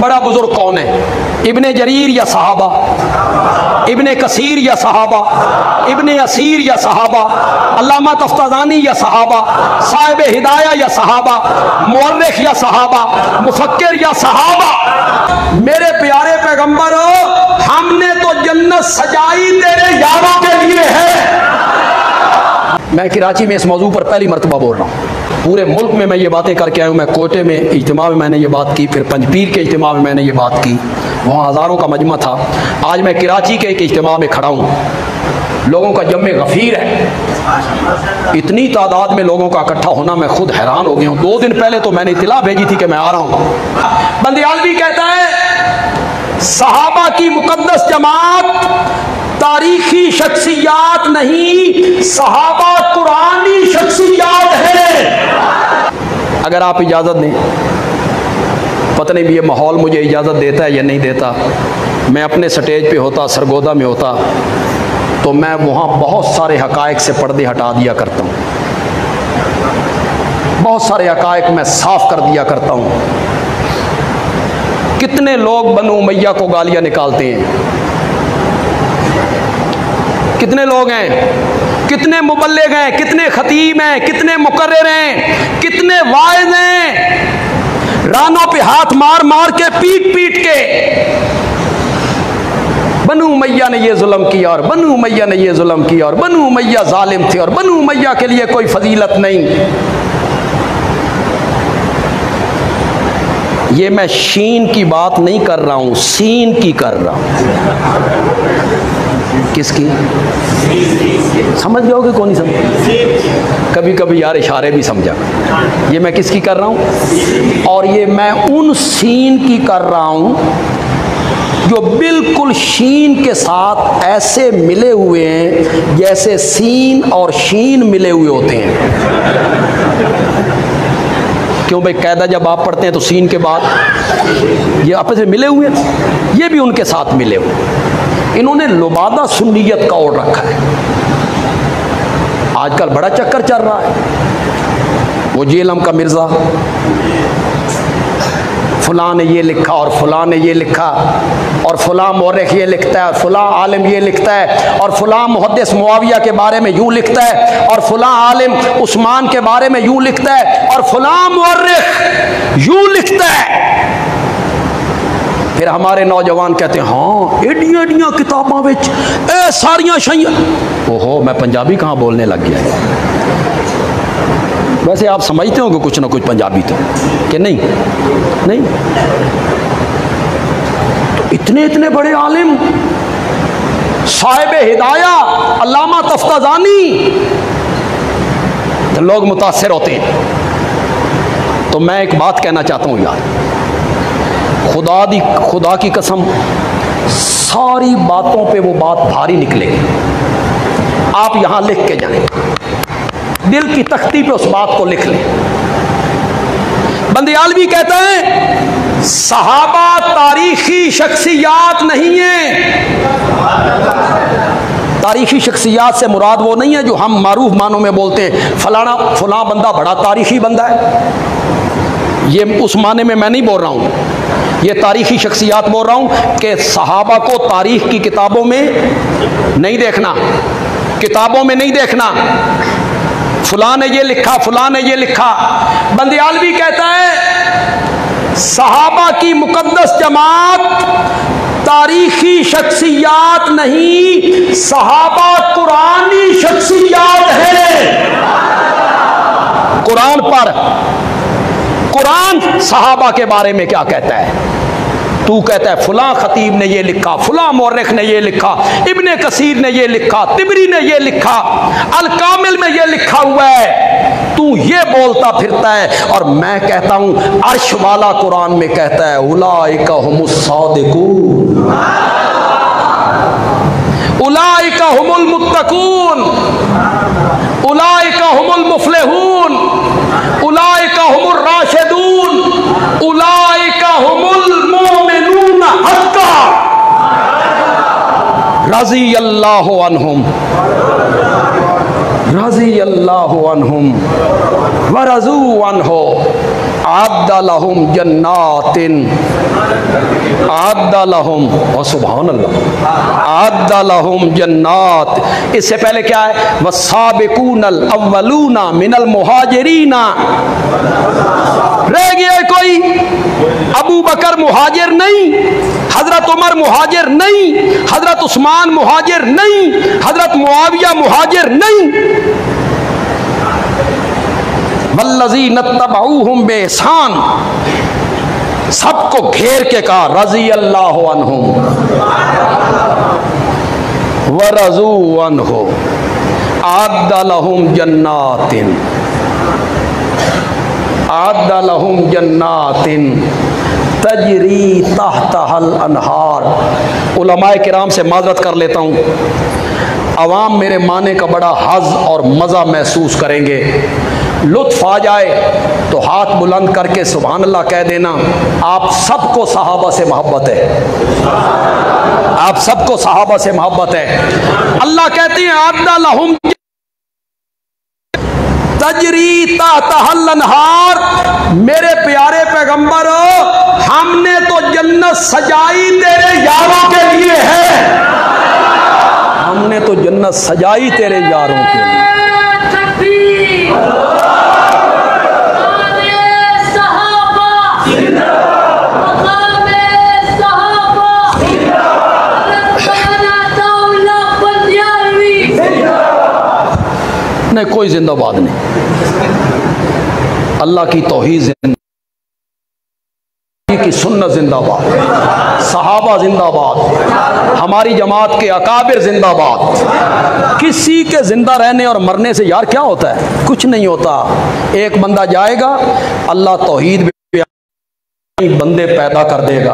बड़ा बुजुर्ग कौन है? इब्ने जरीर या सहाबा, इब्ने कसीर या सहाबा, इब्ने असीर या सहाबा, अल्लामा तफ्ताज़ानी या सहाबा, साहिब हिदाया या सहाबा, मुअर्रिख या सहाबा, मुफक्किर या सहाबा। मेरे प्यारे पैगंबर, हमने तो जन्नत सजाई तेरे यारों के लिए है। मैं कराची में इस मौजू पर पहली मरतबा बोल रहा हूँ। पूरे मुल्क में मैं ये बातें करके आया हूँ। मैं कोटे में इज्तिमा में मैंने ये बात की, फिर पंजपीर के इज्तिमा में मैंने ये बात की, वहाँ हज़ारों का मजमा था। आज मैं कराची के एक इज्तिमा में खड़ा हूँ, लोगों का जम्मे गफ़ीर है। इतनी तादाद में लोगों का इकट्ठा होना, मैं खुद हैरान हो गया हूँ। 2 दिन पहले तो मैंने इत्तला भेजी थी कि मैं आ रहा हूँ। बंदियालवी कहता है सहाबा की मुकद्दस जमात तारीखी शख्सियात नहीं, सहाबा कुरानी शख्सियात है। अगर आप इजाज़त दें, पता नहीं भी ये माहौल मुझे इजाज़त देता है या नहीं देता, मैं अपने स्टेज पे होता, सरगोदा में होता, तो मैं वहाँ बहुत सारे हक़ाइक़ से पर्दे हटा दिया करता हूँ। बहुत सारे हक़ाइक़ मैं साफ़ कर दिया करता हूँ। कितने लोग बनु उमैया को गालियाँ निकालते हैं, कितने लोग हैं, कितने मुबल्लिग हैं, कितने खतीब हैं, कितने मुकर्रिर हैं, कितने वाइज़ हैं, रानों पे हाथ मार मार के, पीट पीट के बनु उमैया ने ये जुल्म किया और बनु उमैया ने ये जुल्म किया और बनु उमैया जालिम थे और बनु उमैया के लिए कोई फजीलत नहीं। ये मैं शीन की बात नहीं कर रहा हूँ, सीन की कर रहा हूँ। किसकी? समझ जाओगे कौन ही समझ, कभी कभी यार इशारे भी समझा। ये मैं किसकी कर रहा हूँ? और ये मैं उन सीन की कर रहा हूँ जो बिल्कुल शीन के साथ ऐसे मिले हुए हैं जैसे सीन और शीन मिले हुए होते हैं। क्यों भाई, कायदा जब आप पढ़ते हैं तो सीन के बाद ये आपस में मिले हुए, ये भी उनके साथ मिले हुए। इन्होंने लुबादा सुन्नियत का ओढ़ रखा है। आजकल बड़ा चक्कर चल रहा है, वो जेलम का मिर्जा, फलां ने ये लिखा और फलां ने ये लिखा और फलां मौरख ये लिखता है और फलां आलिम ये लिखता है और फलां मुहद्दिस मुआविया के बारे में यूँ लिखता है और फलां आलिम उस्मान के बारे में यूँ लिखता है और फलां मौरख यूँ लिखता है। फिर हमारे नौजवान कहते हैं हाँ एडियां एडियां किताबां विच ए सारियां शाइयां। ओहो, मैं पंजाबी कहाँ बोलने लग गया। वैसे आप समझते हो कि कुछ ना कुछ पंजाबी तो कि नहीं? नहीं तो इतने इतने बड़े आलिम, साहिब हिदाया अल्लामा तफ्ताज़ानी, तो लोग मुतासिर होते हैं। तो मैं एक बात कहना चाहता हूँ यार, खुदा की कसम, सारी बातों पे वो बात भारी निकलेगी। आप यहां लिख के जाएं, दिल की तख्ती पे उस बात को लिख लें। बंदियालवी कहते हैं सहाबा तारीखी शख्सियात नहीं है। तारीखी शख्सियात से मुराद वो नहीं है जो हम मारूफ मानों में बोलते हैं फलाना फलां बंदा बड़ा तारीखी बंदा है। ये उस माने में मैं नहीं बोल रहा हूँ, ये तारीखी शख्सियात बोल रहा हूँ कि सहाबा को तारीख की किताबों में नहीं देखना, किताबों में नहीं देखना फलां ने ये लिखा फलां ने ये लिखा। बंदियालवी कहता है सहाबा की मुकद्दस जमात तारीखी शख्सियात नहीं, सहाबा कुरानी शख्सियात है। कुरान पर, कुरान सहाबा के बारे में क्या कहता है? तू कहता है फलां खतीब ने ये लिखा, फलां मौरख ने ये लिखा, इब्ने कसीर ने ये लिखा, तिबरी ने ये लिखा, अल कामिल में ये लिखा हुआ है। तू ये बोलता फिरता है और मैं कहता हूं अर्श वाला कुरान में कहता है उलाइका हुमुस सादिकून, उलाइका हुमुल मुत्तकून, उलाइका हुमुल मुफलिहून, उलाइका हुमुर राशिदून, उलाइका हुमुल मुमिनून हक्का रज़ी अल्लाहु अन्हुम, रज़ी अल्लाहु अन्हुम व रज़ू अन्हु। आद्दा लहुम जन्नातिन, आद्दा लहुम, और सुभान अल्लाह, आद्दा लहुम जन्नात। इससे पहले क्या है? वस्साबिकूनल अव्वलूना मिनल मुहाजिरीना। रह गया कोई? अबू बकर मुहाजिर नहीं, हजरत उमर मुहाजिर नहीं, हजरत उस्मान मुहाजिर नहीं, हजरत मुआविया मुहाजिर नहीं। वल्लज़ीना तबऊहुम बेहसान, सबको घेर के कहा रज़ी अल्लाहु अन्हुम व रज़ू अन्हु आद्दा लहुम जन्नातिन, आद्दा लहुम जन्नातिन तजरी तहतहल अनहार। उलमाए किराम से माजरत कर लेता हूँ, अवाम मेरे माने का बड़ा हज़ और मज़ा महसूस करेंगे। लुत्फ आ जाए तो हाथ बुलंद करके सुभान अल्लाह कह देना। आप सबको सहाबा से मोहब्बत है, आप सबको सहाबा से मोहब्बत है। अल्लाह कहते हैं आद्दा लहुम तजरी तहतहल अनहार, मेरे प्यारे पैगंबर हमने तो जन्नत सजाई तेरे यारों के लिए है, हमने तो जन्नत सजाई तेरे यारों के लिए। नहीं कोई जिंदाबाद नहीं, अल्लाह की तौहीद जिंदाबाद, की सुन्नत जिंदाबाद, सहाबा जिंदाबाद, हमारी जमात के अकाबिर जिंदाबाद। किसी के जिंदा रहने और मरने से यार क्या होता है? कुछ नहीं होता। एक बंदा जाएगा, अल्लाह तौहीद बंदे पैदा कर देगा,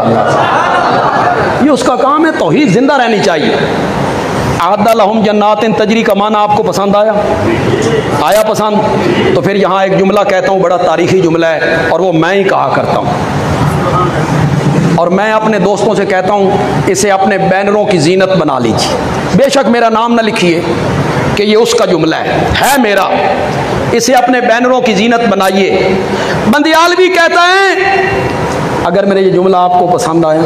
ये उसका काम है। तौहीद जिंदा रहनी चाहिए। आद्दा लहुम जन्नातिन तजरी का माना आपको पसंद आया? आया पसंद? तो फिर यहाँ एक जुमला कहता हूँ, बड़ा तारीखी जुमला है और वो मैं ही कहा करता हूँ और मैं अपने दोस्तों से कहता हूँ इसे अपने बैनरों की जीनत बना लीजिए। बेशक मेरा नाम ना लिखिए कि ये उसका जुमला है मेरा, इसे अपने बैनरों की जीनत बनाइए। बंदियालवी कहता है अगर मेरा ये जुमला आपको पसंद आया,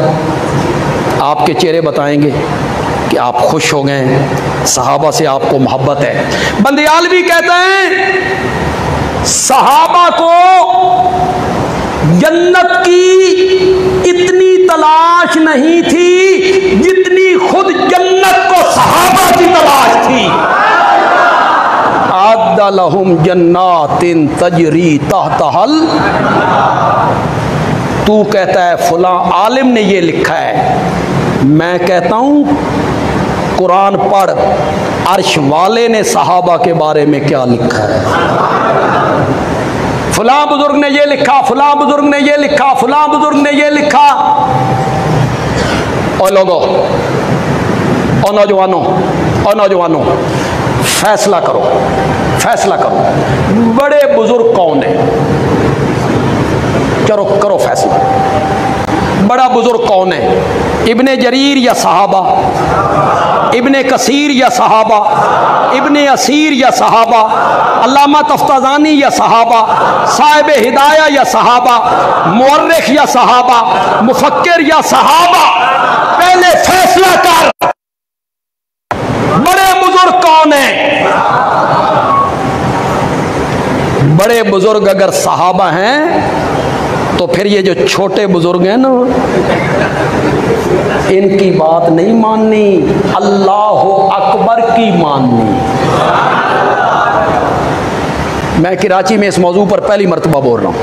आपके चेहरे बताएंगे कि आप खुश हो गए, सहाबा से आपको मोहब्बत है। बंदियालवी कहते हैं सहाबा को जन्नत की इतनी तलाश नहीं थी जितनी खुद जन्नत को सहाबा की तलाश थी। आद्दा लहुम जन्नातिन तजरी तहतहल, तू कहता है फलां आलिम ने ये लिखा है, मैं कहता हूं कुरान पढ़, अर्श वाले ने सहाबा के बारे में क्या लिखा है। फलां बुजुर्ग ने ये लिखा, फलां बुजुर्ग ने ये लिखा, फलां बुजुर्ग ने ये लिखा। और लोगों और नौजवानों फैसला करो, फैसला करो, बड़े बुजुर्ग कौन है? चलो करो फैसला, बड़ा बुजुर्ग कौन है? इब्ने जरीर या सहाबा, इब्ने कसीर या सहाबा, इब्ने असीर या सहाबा, अल्लामा तफ्ताज़ानी या सहाबा, साहिब हिदाया या सहाबा, मुअर्रिख या सहाबा, मुफक्किर या सहाबा। पहले फैसला कर, बड़े बुजुर्ग कौन है? बड़े बुजुर्ग अगर सहाबा हैं तो फिर ये जो छोटे बुजुर्ग हैं ना, इनकी बात नहीं माननी, अल्लाह अकबर की माननी। मैं कराची में इस मौजू पर पहली मरतबा बोल रहा हूँ।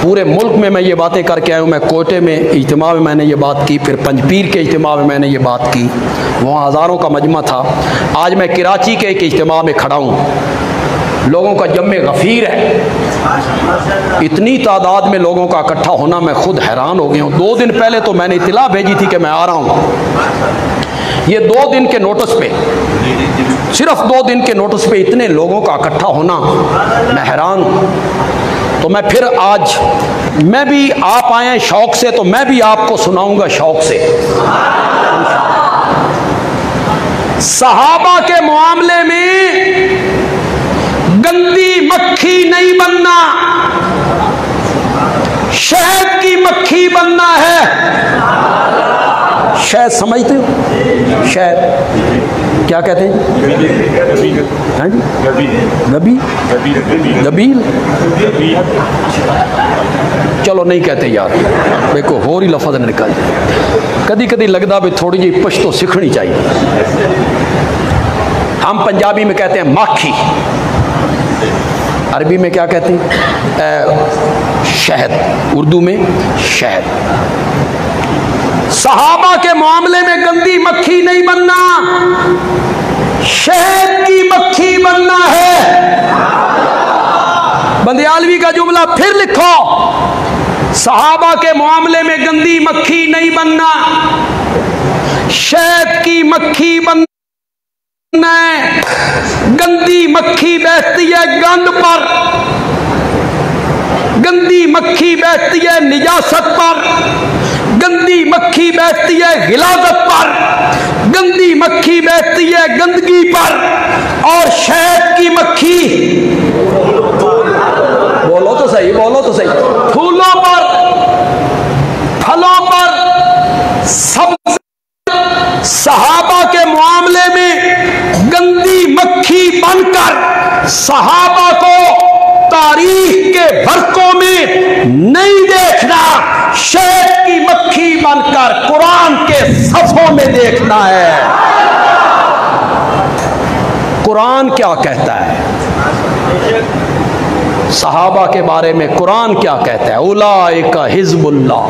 पूरे मुल्क में मैं ये बातें करके आया हूँ। मैं कोटे में इज्तिमा में मैंने ये बात की, फिर पंजपीर के इज्तिमा में मैंने ये बात की, वहाँ हज़ारों का मजमा था। आज मैं कराची के एक इज्तिमा में खड़ा हूँ, लोगों का जम्मे गफ़ीर है, इतनी तादाद में लोगों का इकट्ठा होना मैं खुद हैरान हो गया हूँ। 2 दिन पहले तो मैंने इत्तला भेजी थी कि मैं आ रहा हूँ। ये 2 दिन के नोटिस पे, सिर्फ 2 दिन के नोटिस पे इतने लोगों का इकट्ठा होना, मैं हैरान हूँ। तो मैं फिर आज, मैं भी, आप आए हैं शौक़ से तो मैं भी आपको सुनाऊंगा शौक़ से। सहाबा के मामले में गंदी मक्खी नहीं बनना, शहद की मक्खी बनना है। शहद समझते हो? शहद क्या कहते हैं? हाँ जी, गबील। चलो नहीं कहते यार, देखो होर ही लफज निकल जाए। कदी कदी लगता भी थोड़ी जी पश्तो सीखनी चाहिए। हम पंजाबी में कहते हैं माखी, अरबी में क्या कहते हैं? शहद, उर्दू में शहद। सहाबा के मामले में गंदी मक्खी नहीं बनना, शहद की मक्खी बनना है। बंदियालवी का जुमला फिर लिखो, सहाबा के मामले में गंदी मक्खी नहीं बनना, शहद की मक्खी बनना है। गंदी मक्खी बैठती है गंद पर, गंदी मक्खी बैठती है निजासत पर, गंदी मक्खी बैठती है गिलाजत पर, गंदी मक्खी बैठती है गंदगी पर। और शहद की मक्खी, बोलो तो सही, बोलो तो सही, फूलों पर, फलों पर, सब। सहाबा के मामले में गंदी मक्खी बनकर सहाबा को तारीख के वर्कों में नहीं देखना, शहद की मक्खी बनकर कुरान के सफ़ों में देखना है। कुरान क्या कहता है सहाबा के बारे में? कुरान क्या कहता है? उलाइका हिज़्बुल्लाह।